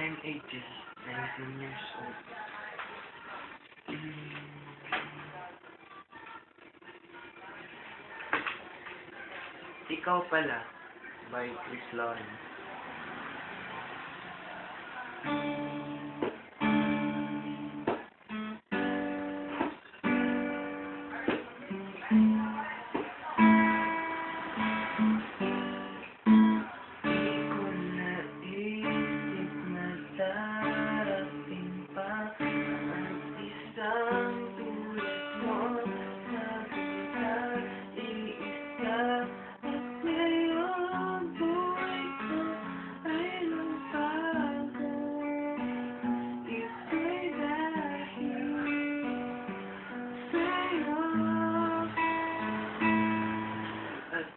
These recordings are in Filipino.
I'm 18, 19 years old. Ikaw pala, by Chris Lawrence.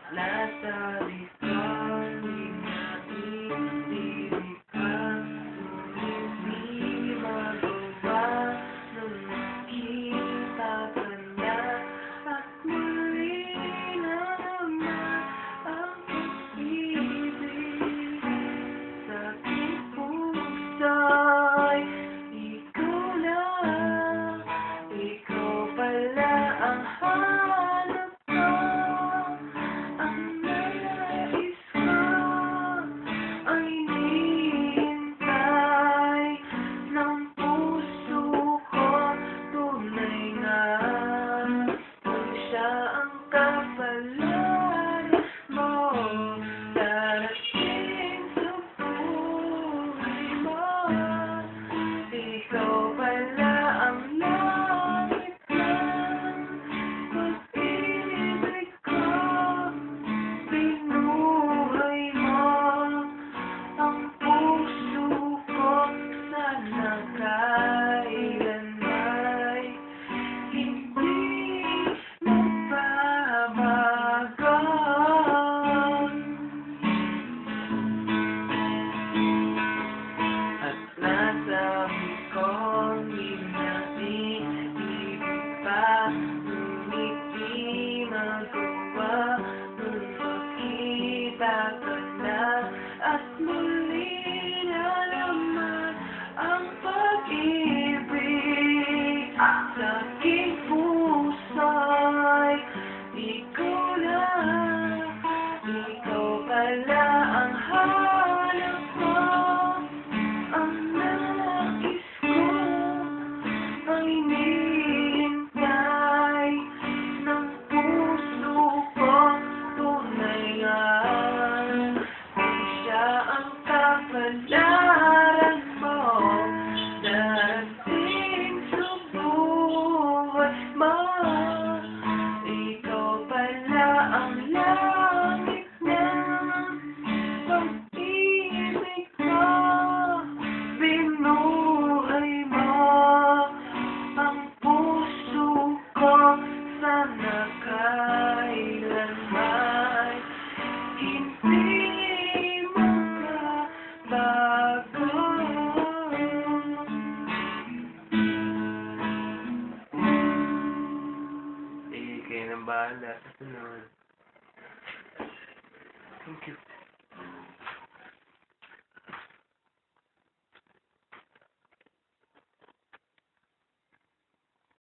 Nasa likod, inaibig ka, hindi magawa nung nakita ka na, at muli na naman ang pag-ibig sa aking puso'y ikaw na, ikaw pala ang hanap ko. Ang nais ko ay hinihintay ng puso ko. Tunay nga kung siya ang kapalan mo, darating sa buhay mo. Ikaw pala ang langit ng pag-ibig ko. Binuhay mo ang puso ko, sana kailanman hindi magbabago. At nasabi kong inaibig pa, ngunit di magawa nung makita ka na, at muli na naman ang pag-ibig sa aking puso'y ikaw na, ikaw pala ang hanap ko. Ang nais ko ay hinihintay ng puso ko. Tunay nga kung siya ang kapalaran mo, darating sa buhay mo. Ikaw pala ang langit ng pag-ibig ko. Binuhay mo ang puso ko, sana kailanman hindi magbabago. Kayo nang bahala sa sunod. Thank you.